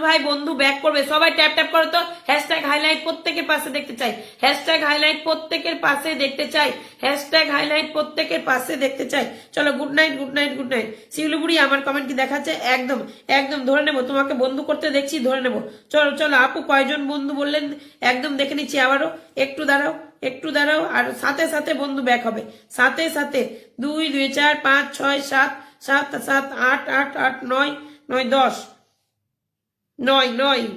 ভাই বন্ধু ব্যাক করবে, সবাই ট্যাপ ট্যাপ করো তো। হ্যাশট্যাগ হাইলাইট প্রত্যেকের পাশে দেখতে চাই, হ্যাশট্যাগ হাইলাইট প্রত্যেকের পাশে দেখতে চাই, হ্যাশট্যাগ হাইলাইট প্রত্যেকের পাশে দেখতে চাই। চলো good night good night good night. শিউলিবুড়ি আমার কমেন্ট কি দেখাচ্ছে? একদম একদম ধরে নেবো, তোমাকে বন্ধু করতে দেখছি, ধরে নেবো। চলো চলো আপু কয়জন বন্ধু বললেন একদম দেখে নিচ্ছি আবারও, একটু দাঁড়াও একটু দাঁড়াও। আর সাথে সাথে বন্ধু ব্যাক হবে, সাথে সাথে। 2 2 4 5 6 7 7 7 8 8 8 9 9 10 9 9।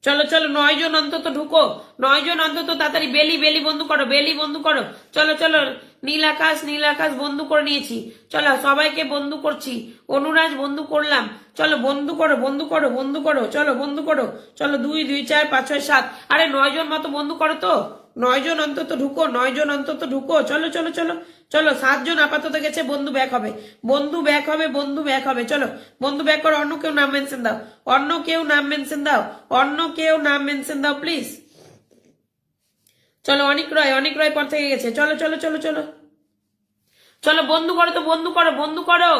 চলো চলো 9 জন অন্তত ঢুকো, 9 জন অন্তত তাড়াতাড়ি। বেলি বেলি বন্ধু করো, বেলি বন্ধু করো। চলো চলো নীল আকাশ বন্ধু করে নিয়েছি। চলো সবাইকে বন্ধু করছি। অনুরাজ বন্ধু করলাম। চলো বন্ধু করো বন্ধু করো বন্ধু করো, চলো বন্ধু করো। চলো 2 2 4 5 6 7। আরে 9 জন মতো বন্ধু করো তো, 9 জন অন্তত ঢুকো, 9 জন অন্তত ঢুকো। চলো চলো চলো চলো 7 জন আপাতত গেছে, বন্ধু ব্যাক হবে, বন্ধু ব্যাক হবে, বন্ধু ব্যাক হবে। চলো বন্ধু ব্যাক করো। অন্য কেউ নাম মেনশন দাও, অন্য কেউ নাম মেনশন দাও, অন্য কেউ নাম মেনশন দাও প্লিজ। চলো অনিক রয় পর থেকে গেছে। চলো চলো চলো চলো চলো বন্ধু করো তো, বন্ধু করো বন্ধু করো।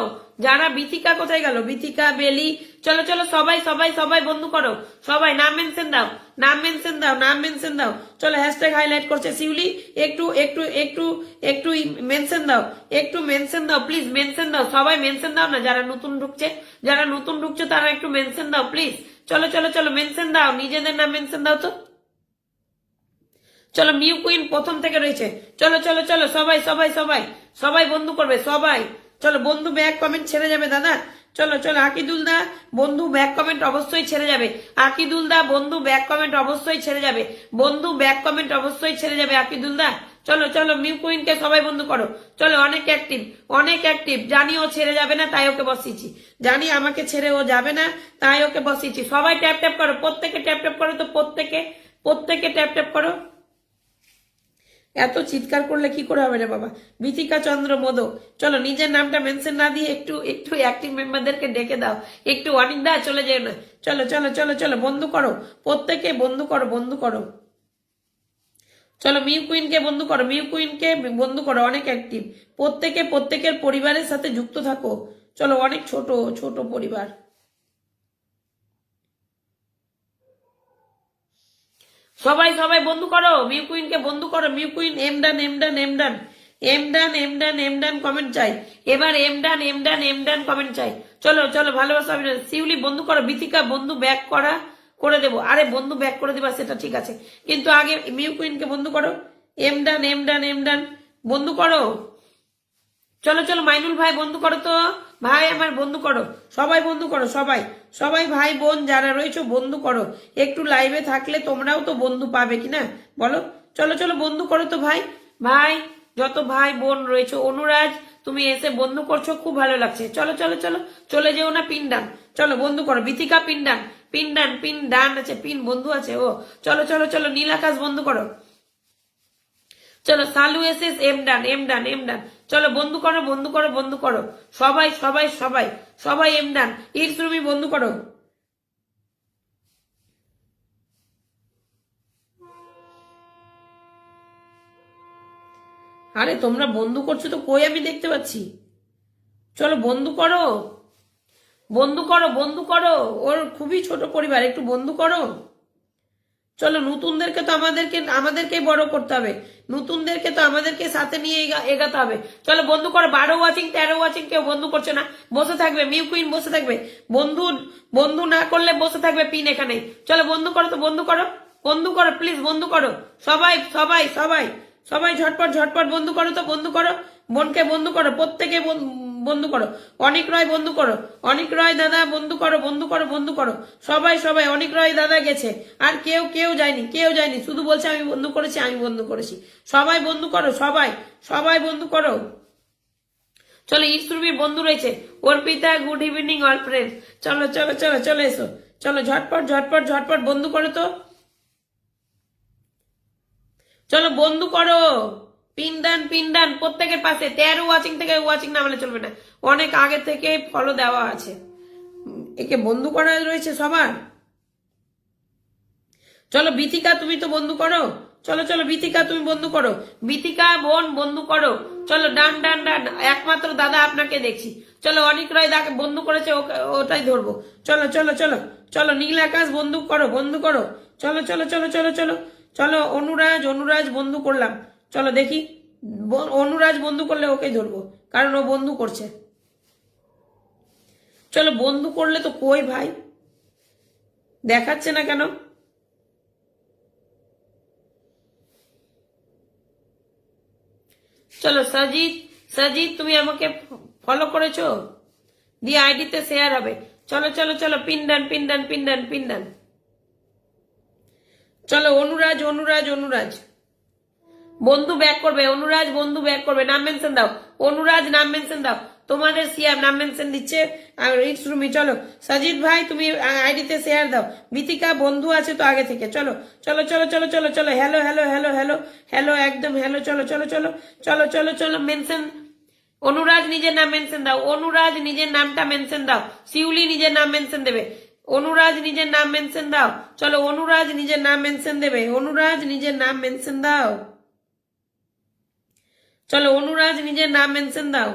যারা বিথিকা কোথায় গেল? বিথিকা বেলি চলো চলো সবাই সবাই সবাই বন্ধু করো, সবাই নাম মেনশন দাও, নাম মেনশন দাও, নাম মেনশন দাও। চলো হ্যাশট্যাগ হাইলাইট করছে শিউলি, একটু একটু একটু একটু মেনশন দাও, একটু মেনশন দাও প্লিজ, মেনশন দাও সবাই, মেনশন দাও না। যারা নতুন ঢুকছে, যারা নতুন ঢুকছে তারা একটু মেনশন দাও প্লিজ। চলো চলো চলো মেনশন দাও, নিজেদের নাম মেনশন দাও তো। চলো মিউ কুইন প্রথম থেকে রয়েছে। চলো চলো চলো সবাই সবাই সবাই সবাই বন্ধু করবে সবাই। চলো বন্ধু ব্যাক কমেন্ট ছেড়ে যাবে দাদা। চলো চলো আকিদুল দা বন্ধু ব্যাক কমেন্ট অবশ্যই ছেড়ে যাবে, আকিদুল দা বন্ধু ব্যাক কমেন্ট অবশ্যই ছেড়ে যাবে, বন্ধু ব্যাক কমেন্ট অবশ্যই ছেড়ে যাবে আকিদুল দা। চলো চলো মিউ কুইনকে সবাই বন্ধু করো। চলো অনেক অ্যাক্টিভ, অনেক অ্যাক্টিভ। জানি ও ছেড়ে যাবে না তাই ওকে বসিয়েছি, জানি আমাকে ছেড়ে ও যাবে না তাই ওকে বসিয়েছি। সবাই ট্যাপ ট্যাপ করো, প্রত্যেকে ট্যাপ ট্যাপ করো তো, প্রত্যেকে প্রত্যেকে ট্যাপ ট্যাপ করো। এত চিৎকার করলে কি করে হবে রে বাবা। বিথিকা চন্দ্র মোদক চলো নিজের নামটা মেনশন না দিয়ে একটু একটু অ্যাক্টিভ মেম্বারদেরকে ডেকে দাও, একটু অনেক দা চলে যেও না। চলো চলো চলো চলো বন্ধু করো, প্রত্যেকে বন্ধু করো বন্ধু করো। চলো মিউ কুইনকে বন্ধু করো, মিউ কুইনকে বন্ধু করো, অনেক অ্যাক্টিভ। প্রত্যেকে প্রত্যেকের পরিবারের সাথে যুক্ত থাকো। চলো অনেক ছোট ছোট পরিবার। সবাই সবাই বন্ধু করো, মিউ কুইনকে বন্ধু করো। মিউ কুইন এমডান এমডান এমডান এমডান এমডান এমডান কমেন্ট চাই এবার, এমডান এমডান এমডান কমেন্ট চাই। চলো চলো ভালোবাসা অভিনয়। শিউলি বন্ধু করো, বিথিকা বন্ধু ব্যাক করা করে দেবো। আরে বন্ধু ব্যাক করে দেবা সেটা ঠিক আছে, কিন্তু আগে মিউ কুইনকে বন্ধু করো। এমডান এমডান এমডান বন্ধু করো। চলো চলো মাইনুল ভাই বন্ধু করো তো, ভাই আমার বন্ধু করো, সবাই বন্ধু করো, সবাই সবাই ভাই বোন যারা রয়েছে বন্ধু করো। একটু লাইভে থাকলে তোমরাও তো বন্ধু পাবে কিনা বলো। চলো চলো বন্ধু করো তো ভাই, ভাই যত ভাই বোন রয়েছে। অনুরাজ তুমি এসে বন্ধু করছো, খুব ভালো লাগছে। চলো চলো চলো চলে যেও না, পিন ডান। চলো বন্ধু করো, বিথিকা পিন ডান পিন ডান পিন ডান আছে, পিন বন্ধু আছে ও। চলো চলো চলো নীল আকাশ বন্ধু করো। চলো সালু এসএস এম ডান এম ডান এম ডান। চলো বন্ধু করো বন্ধু করো বন্ধু করো, সবাই সবাই সবাই সবাই এম ডান। ইটস রুমি বন্ধু করো। আরে তোমরা বন্ধু করছো তো কই আমি দেখতে পাচ্ছি। চলো বন্ধু করো বন্ধু করো বন্ধু করো, ওর খুবই ছোট পরিবার, একটু বন্ধু করো। চলো নতুনদেরকে তো আমাদেরকে বড় করতে হবে, নতুনদেরকে তো আমাদেরকে সাথে নিয়ে এগাতে হবে। চলো বন্ধু করো। 12 ওয়াচিং 13 ওয়াচিং কেউ বন্ধু করছে না, বসে থাকবে। মিউ কুইন বসে থাকবে, বন্ধু বন্ধু না করলে বসে থাকবে পিন এখানে। চলো বন্ধু করো তো, বন্ধু করো বন্ধু করো প্লিজ বন্ধু করো। সবাই সবাই সবাই সবাই ঝটপট ঝটপট বন্ধু করো তো, বন্ধু করো। বোনকে বন্ধু করো, প্রত্যেকে বন্ধু করো। অনিক রয় বন্ধু করো, অনিক রয় দাদা বন্ধু করো বন্ধু করো বন্ধু করো। সবাই সবাই অনিক রয় দাদা গেছে, আর কেউ কেউ যায়নি, কেউ যায়নি, শুধু বলছে আমি বন্ধু করেছি আমি বন্ধু করেছি। সবাই বন্ধু করো, সবাই সবাই বন্ধু করো। চলো ইসরুবি বন্ধু রয়েছে। Arpita good evening all friend. চলো চলো চলো চলে এসো, চলো ঝটপট ঝটপট ঝটপট বন্ধু করো তো। চলো বন্ধু করো, পিন ডান প্রত্যেকের পাশে। 13 ওয়াচিং থেকে ওয়াচিং নামালে চলবে না, অনেক আগে থেকে ফলো দেওয়া আছে। একে বন্ধু করা রয়েছে সবার। চলো বিথিকা তুমি তো বন্ধু করো। চলো চলো বিথিকা তুমি বন্ধু করো, বিথিকা বোন বন্ধু করো। চলো ডান ডান ডান, একমাত্র দাদা আপনাকে দেখছি। চলো অনিক রায় বন্ধু করেছে, ওটাই ধরবো। চলো চলো চলো চলো, নীল আকাশ বন্ধু করো, বন্ধু করো। চলো চলো চলো চলো চলো চলো, অনুরাজ অনুরাজ বন্ধু করলাম। চলো দেখি, অনুরাজ বন্ধু করলে ওকেই ধরবো, কারণ ও বন্ধু করছে। চলো বন্ধু করলে তো কই ভাই, দেখাচ্ছে না কেন? চলো সজিত, সজিত তুমি আমাকে ফলো করেছো, দিয়ে আইডিতে শেয়ার হবে। চলো চলো চলো, পিন্ডান পিন্ডান পিন্ডান পিন্ডান। চলো অনুরাজ অনুরাজ অনুরাজ বন্ধু ব্যাক করবে, অনুরাজ বন্ধু ব্যাক করবে, নাম মেনশন দাও। অনুরাজ নাম মেনশন দাও, তোমাদের সিয়াম নাম মেনশন দিচ্ছে। আর ইটস রুমি। চলো সজিত ভাই তুমি আইডিতে শেয়ার দাও। বিতিকা বন্ধু আছে তো আগে থেকে। চলো চলো চলো চলো চলো চলো, hello hello hello hello hello, একদম হ্যালো। চলো চলো চলো চলো চলো চলো, মেনশন। অনুরাজ নিজের নাম মেনশন দাও, অনুরাজ নিজের নামটা মেনশন দাও। শিউলি নিজের নাম মেনশন দেবে, অনুরাজ নিজের নাম মেনশন দাও। চলো অনুরাজ নিজের নাম মেনশন দেবে, অনুরাজ নিজের নাম মেনশন দাও। চলো অনুরাজ নিজের নাম মেনশন দাও।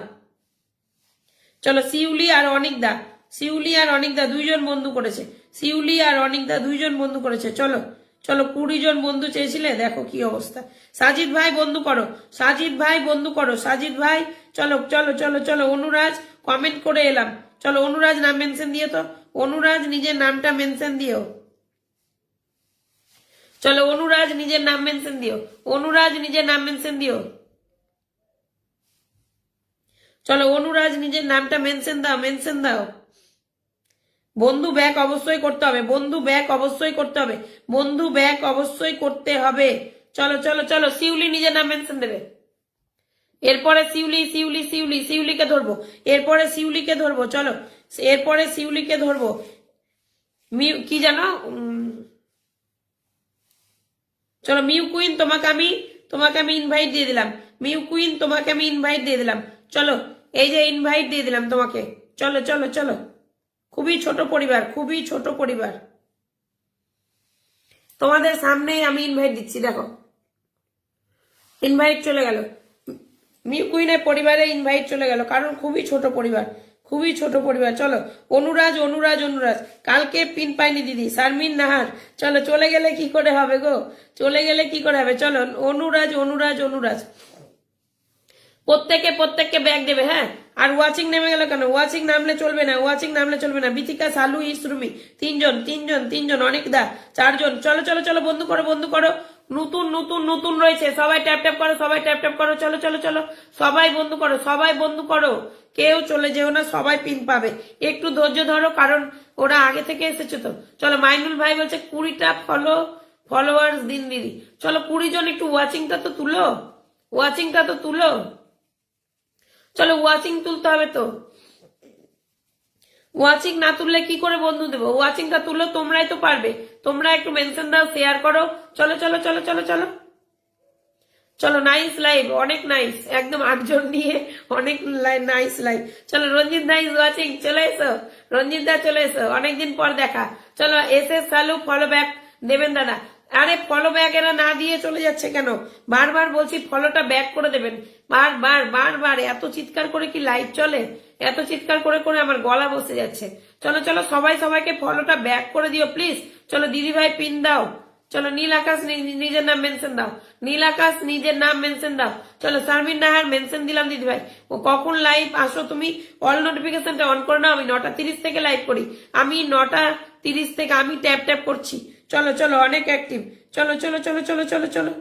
চলো শিউলি আর অনিকদা, শিউলি আর অনিকদা দুইজন বন্ধু করেছে, শিউলি আর অনিকদা দুইজন বন্ধু করেছে। চলো চলো, 20 জন বন্ধু চেয়েছিলে, দেখো কি অবস্থা। সাজিদ ভাই বন্ধু করো, সাজিদ ভাই বন্ধু করো, সাজিদ ভাই। চলো চলো চলো চলো, অনুরাজ কমেন্ট করে এলাম। চলো অনুরাজ নাম মেনশন দিও তো, অনুরাজ নিজের নামটা মেনশন দিও। চলো অনুরাজ নিজের নাম মেনশন দিও, অনুরাজ নিজের নাম মেনশন দিও। চলো অনুরাজ নিজের নামটা মেনশন দাও, মেনশন দাও। বন্ধু ব্যাক অবশ্যই করতে হবে, বন্ধু ব্যাক অবশ্যই করতে হবে, বন্ধু ব্যাক অবশ্যই করতে হবে। চলো চলো চলো, শিউলি নিজের নাম মেনশন দেবে। এরপরে শিউলি শিউলি শিউলি, শিউলিকে ধরবো, এরপরে শিউলিকে ধরবো। চলো এরপরে শিউলিকে ধরবো। কি জানো, চলো মিউ কুইন তোমাকে আমি ইনভাইট দিয়ে দিলাম। মিউ কুইন তোমাকে আমি ইনভাইট দিয়ে দিলাম। চলো এই যে ইনভাইট দিয়ে দিলাম তোমাকে। চলো চলো চলো, খুবই ছোট পরিবার, খুবই ছোট পরিবার, তোমাদের সামনেই আমি ইনভাইট দিচ্ছি। দেখো ইনভাইট চলে গেল, মিউ কুইনের পরিবারে ইনভাইট চলে গেল, কারণ খুবই ছোট পরিবার, খুবই ছোট পরিবার। চলো অনুরাজ অনুরাজ অনুরাজ, কালকে পিন পাইনি দিদি, শারমিন নাহার। চলো চলে গেলে কি করে হবে গো, চলে গেলে কি করে হবে। চলো অনুরাজ অনুরাজ অনুরাজ, প্রত্যেককে ব্যাগ দেবে। হ্যাঁ, আর ওয়াচিং নেমে গেল কেন? ওয়াচিং নামলে চলবে না, ওয়াচিং নামলে চলবে না। বিতিকা, সালু, ইসরুমি, তিনজন, অনেকদা 4 জন। চলো চলো চলো, বন্ধু করো, বন্ধু করো। নতুন নতুন নতুন রয়েছে, সবাই ট্যাপ ট্যাপ করো, সবাই ট্যাপ ট্যাপ করো। চলো চলো চলো, সবাই বন্ধু করো, সবাই বন্ধু করো, কেউ চলে যেও না, সবাই পিন পাবে। একটু ধৈর্য ধরো, কারণ ওরা আগে থেকে এসেছে তো। চলো মাইনুল ভাই বলছে 20টা ফলোয়ার্স দিন দিদি। চলো 20 জন, একটু ওয়াচিংটা তো তুলো, ওয়াচিংটা তো তুলো। চলো ওয়াচিং তুলতে হবে তো, ওয়াচিং না তুললে কি করে বন্ধু দেবো? ওয়াচিংটা তুলো, তোমরাই তো পারবে, তোমরা একটু মেনশন দাও, শেয়ার করো। চলো চলো চলো চলো চলো চলো, নাইস লাইভ, অনেক নাইস, একদম 8 জন নিয়ে অনেক নাইস লাইভ। চলো রঞ্জিত দা ইজ ওয়াচিং, চলে এসো, রঞ্জিত দা চলে এসো, অনেকদিন পর দেখা। চলো এস এস সালু ফলো ব্যাক দেবেন দাদা। আরে ফলো ব্যাক এরা না দিয়ে চলে যাচ্ছে কেন? বারবার বলছি ফলোটা ব্যাক করে দেবেন, বারবার বারবার। এত চিৎকার করে কি লাইভ চলে? এত চিৎকার করে করে আমার গলা বসে যাচ্ছে। চলো চলো, সবাই সবাইকে ফলোটা ব্যাক করে দিও প্লিজ। চলো দিদি ভাই পিন দাও। চলো নীল আকাশ নিজের নাম মেনশন দাও, নীল আকাশ নিজের নাম মেনশন দাও। চলো শারমিন নাহার মেনশন দিলাম দিদি ভাই। ও কখন লাইভ আসো তুমি? অল নোটিফিকেশনটা অন করে নাও। আমি 9টা 30 থেকে লাইভ করি, আমি 9টা 30 থেকে আমি ট্যাপ ট্যাপ করছি। চলো চলো, অনেক অ্যাক্টিভ। চলো চলো চলো চলো চলো চলো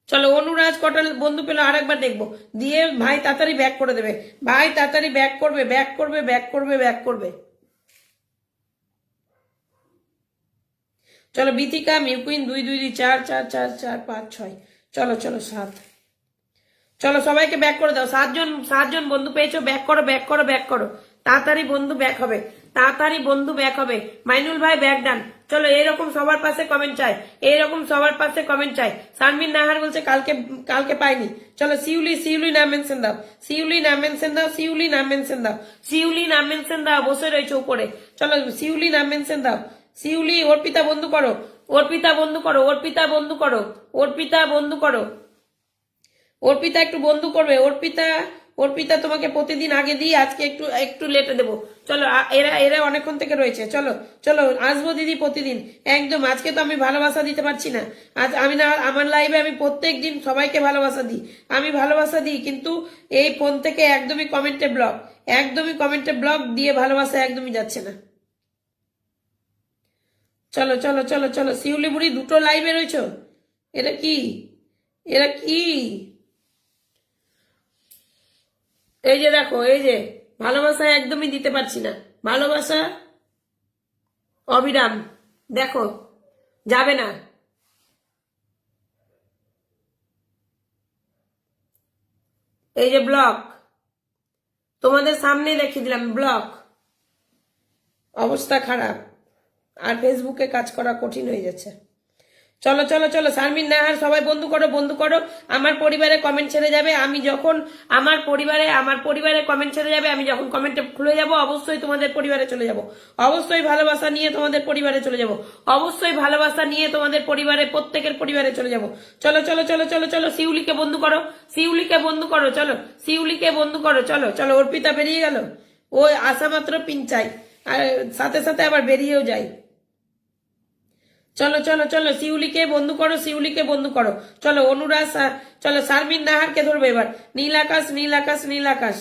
চলো, অনুরাজ কটা বন্ধু পেলো আরেকবার দেখবো, দিয়ে ভাই তাড়াতাড়ি ব্যাক করে দেবে, ভাই তাড়াতাড়ি ব্যাক করবে, ব্যাক করবে, ব্যাক করবে, ব্যাক করবে। চলো বিতিকা, মিউকুইন 2 2 2 4 4 4 4 5 6। চলো চলো 7। চলো সবাইকে ব্যাক করে দাও, 7 জন বন্ধু পেয়েছো, ব্যাক করো, ব্যাক করো, ব্যাক করো, তাড়াতাড়ি বন্ধু ব্যাক হবে, তাড়াতাড়ি বন্ধু ব্যাক হবে। মাইনুল ভাই ব্যাক ডান। চলো এইরকম সবার পাশে কমেন্ট চাই, এইরকম সবার পাশে কমেন্ট চাই। শারমিন নাহার বলছে কালকে পাইনি। চলো শিউলি নাম মেনশন দাও, শিউলি নাম মেনশন দাও, শিউলি নাম মেনশন দাও, শিউলি নাম মেনশন দাও, বসে রয়েছে উপরে। চলো শিউলি নাম মেনশন দাও, শিউলি। অর্পিতা বন্ধু করো, অর্পিতা বন্ধু করো, অর্পিতা বন্ধু করো, অর্পিতা বন্ধু করো, অর্পিতা একটু বন্ধু করবে, অর্পিতা অর্পিতা তোমাকে প্রতিদিন আগে দিই, আজকে একটু একটু লেটে দেবো। চলো এরা এরা অনেকক্ষণ থেকে রয়েছে, চলো চলো আসবো দিদি প্রতিদিন একদম। আজকে তো আমি ভালোবাসা দিতে পারছি না, আজ আমি না, আমার লাইভে আমি প্রত্যেক দিন সবাইকে ভালোবাসা দিই, আমি ভালোবাসা দিই, কিন্তু এই ফোন থেকে একদমই কমেন্টে ব্লক, একদমই কমেন্টে ব্লক দিয়ে ভালোবাসা একদমই যাচ্ছে না। চলো চলো চলো চলো, শিউলি বুড়ি দুটো লাইভে রয়েছ, এটা কি, এরা কি? এই যে দেখো, এই যে ভালোবাসা একদমই দিতে পারছি না, ভালোবাসা অবিরাম, দেখো যাবে না। এই যে ব্লক, তোমাদের সামনে দেখিয়ে দিলাম ব্লক, অবস্থা খারাপ, আর ফেসবুকে কাজ করা কঠিন হয়ে যাচ্ছে। চলো চলো চলো, শারমিন নাহার সবাই বন্ধু করো, বন্ধু করো। আমার পরিবারে কমেন্ট ছেড়ে যাবে, আমি যখন আমার পরিবারে কমেন্ট ছেড়ে যাবে, আমি যখন কমেন্টে খুলে যাব, অবশ্যই তোমাদের পরিবারে চলে যাব, অবশ্যই ভালোবাসা নিয়ে তোমাদের পরিবারে চলে যাব, অবশ্যই ভালোবাসা নিয়ে তোমাদের পরিবারে, প্রত্যেকের পরিবারে চলে যাব। চলো চলো চলো চলো চলো, শিউলিকে বন্ধু করো, শিউলিকে বন্ধু করো, চলো শিউলিকে বন্ধু করো, চলো চলো। অর্পিতা বেরিয়ে গেল, ওই আসা মাত্র পিন চাই, আর সাথে সাথে আবার বেরিয়েও যায়। চলো চলো চলো, শিউলিকে বন্ধু করো, শিউলিকে বন্ধু করো, চলো অনুরাগ, চলো শারমিন নাহারকে ধরবো এবার, নীল আকাশ নীল আকাশ নীল আকাশ।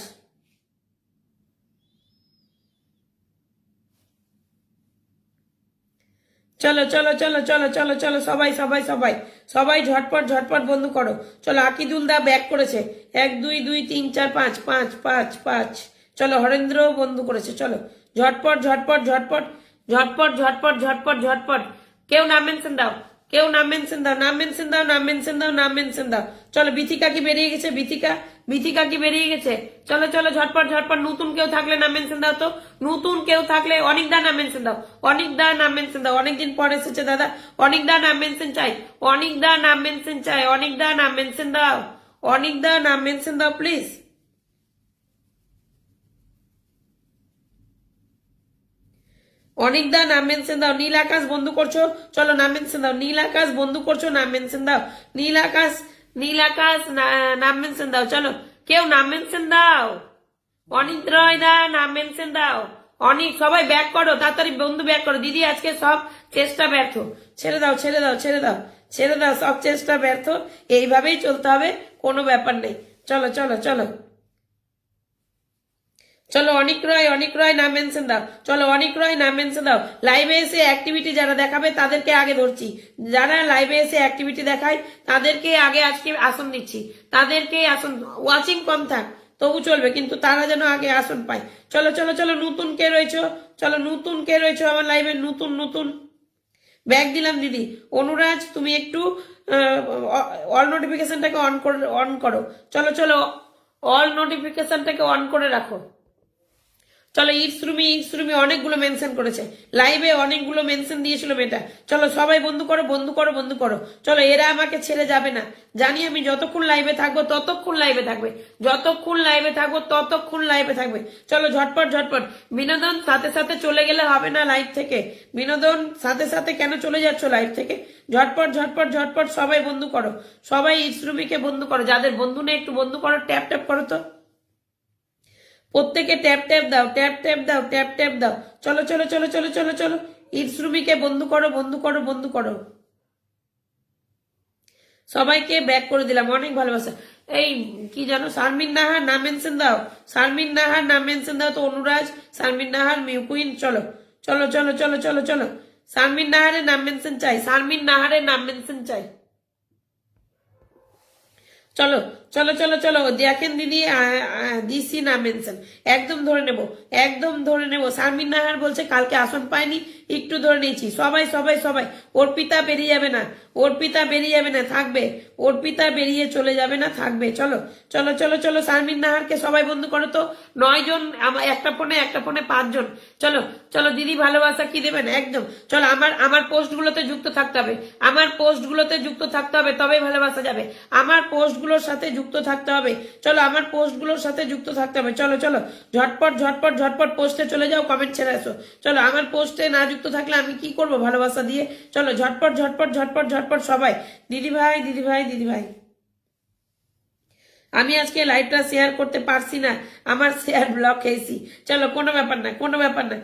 চলো চলো চলো চলো চলো চলো, সবাই সবাই সবাই সবাই ঝটপট ঝটপট বন্ধু করো। চলো আকিদুল দা ব্যাক করেছে, 1 2 2 3 4 5 5 5 5। চলো হরেন্দ্র বন্ধু করেছে, চলো ঝটপট ঝটপট ঝটপট ঝটপট ঝটপট ঝটপট ঝটপট। কেউ নাম মেনশন দাও, কেউ নাম মেনশন দাও, নাম মেনশন দাও, নাম মেনশন দাও, নাম মেনশন দাও। চলো বিথিকা কি বেরিয়ে গেছে, বিথিকা, বিথিকা কি বেরিয়ে গেছে? চলো চলো ঝটপট ঝটপট, নতুন কেউ থাকলে নাম মেনশন দাও তো, নতুন কেউ থাকলে অনেক দা নাম মেনশন দাও, অনেক দা নাম মেনশন দাও, অনেকদিন পর এসেছে দাদা, অনেক দা নাম মেনশন চাই, অনেক দা নাম মেনশন চাই, অনেক দা নাম মেনশন দাও, অনেক দা নাম মেনশন দাও প্লিজ। অনেক দা নাম মেনশন দাও, নীল আকাশ বন্ধু করছো, চলো নাম মেনশন দাও, নীল আকাশ বন্ধু করছো, নাম মেনশন দাও, নীল আকাশ, নীল আকাশ নাম মেনশন দাও, চলো কেউ নাম মেনশন দাও, অনিত রয় দা নাম মেনশন দাও, অনেক সবাই ব্যাক করো তাড়াতাড়ি, বন্ধু ব্যাক করো। দিদি আজকে সব চেষ্টা ব্যর্থ, ছেড়ে দাও ছেড়ে দাও ছেড়ে দাও ছেড়ে দাও, সব চেষ্টা ব্যর্থ, এইভাবেই চলতে হবে, কোনো ব্যাপার নেই। চলো চলো চলো চলো, অনিক রয় নাম মেনশন দাও, চলো অনিক রয় নাম মেনশন দাও। লাইভে এসে অ্যাক্টিভিটি যারা দেখাবে তাদেরকে আগে ধরছি, যারা লাইভে এসে অ্যাক্টিভিটি দেখায় তাদেরকে আগে আজকে আসন দিচ্ছি, তাদেরকে আসন, ওয়াচিং কম থাক তবু চলবে, কিন্তু তারা যেন আগে আসন পায়। চলো চলো চলো, নতুন কে রয়েছো, চলো নতুন কে রয়েছো আমার লাইভে, নতুন নতুন ব্যাগ দিলাম দিদি। অনুরাজ তুমি একটু অল নোটিফিকেশনটাকে অন করো, চলো চলো অল নোটিফিকেশনটাকে অন করে রাখো। চলো ইটস রুমি অনেকগুলো মেনশন করেছে, লাইভে অনেকগুলো মেনশন দিয়েছিল মেয়েটা। চলো সবাই বন্ধু করো বন্ধু করো বন্ধু করো, চলো এরা আমাকে ছেড়ে যাবে না, জানি আমি যতক্ষণ লাইভে থাকবো ততক্ষণ লাইভে থাকবে, যতক্ষণ লাইভে থাকবো ততক্ষণ লাইভে থাকবে। চলো ঝটপট ঝটপট, বিনোদন সাথে সাথে চলে গেলে হবে না লাইভ থেকে, বিনোদন সাথে সাথে কেন চলে যাচ্ছ লাইভ থেকে? ঝটপট ঝটপট ঝটপট সবাই বন্ধু করো, সবাই ইটস রুমিকে বন্ধু করো, যাদের বন্ধু নেই একটু বন্ধু করো, ট্যাপ ট্যাপ করো তো, প্রত্যেকে ট্যাপ ট্যাপ দাও, ট্যাপ ট্যাপ দাও, ট্যাপ ট্যাপ দাও। চলো চলো চলো চলো চলো চলো, ইটস রুমিকে বন্ধু করো বন্ধু করো বন্ধু করো, সবাইকে ব্যাক করে দিলাম, অনেক ভালোবাসা। এই কি জানো, শারমিন নাহার নাম মেনশন দাও, শারমিন নাহার নাম মেনশন দাও তো, অনুরাজ, শারমিন নাহার, মিউকুইন, চলো চলো চলো চলো চলো চলো, শারমিন নাহারের নাম মেনশন চাই, শারমিন নাহারের নাম মেনশন চাই। চলো চলো চলো চলো, দেখেন দিদি দিসি না মেনশন, একদম ধরে নেব, একদম ধরে নেব। শারমিন নাহার বলছে কালকে আসন পায়নি, একটু ধরে নিয়েছি। সবাই সবাই সবাই, অর্পিতা বেরিয়ে যাবে না, অর্পিতা বেরিয়ে যাবে না, থাকবে, অর্পিতা বেরিয়ে চলে যাবে না, থাকবে। চলো চলো চলো চলো, শারমিন নাহারকে সবাই বন্ধু করো তো, 9 জন, আমার একটা ফোনে 5 জন। চলো চলো দিদি, ভালোবাসা কি দেবেন একদম। চলো আমার পোস্টগুলোতে যুক্ত থাকতে হবে, আমার পোস্টগুলোতে যুক্ত থাকতে হবে, তবেই ভালোবাসা যাবে, আমার পোস্টগুলোর সাথে যুক্ত থাকতে হবে। চলো আমার পোস্টগুলোর সাথে যুক্ত থাকতে হবে, চলো চলো ঝটপট ঝটপট ঝটপট পোস্টে চলে যাও, কমেন্ট ছেড়ে আসো। চলো আমার পোস্টে না যুক্ত থাকলে আমি কি করব ভালোবাসা দিয়ে? চলো ঝটপট ঝটপট ঝটপট ঝটপট সবাই, দিদি ভাই দিদি ভাই দিদি ভাই। আমি আজকে লাইভটা শেয়ার করতে পারছি না, আমার শেয়ার ব্লক খেয়েছি। চলো কোনো ব্যাপার না, কোনো ব্যাপার না,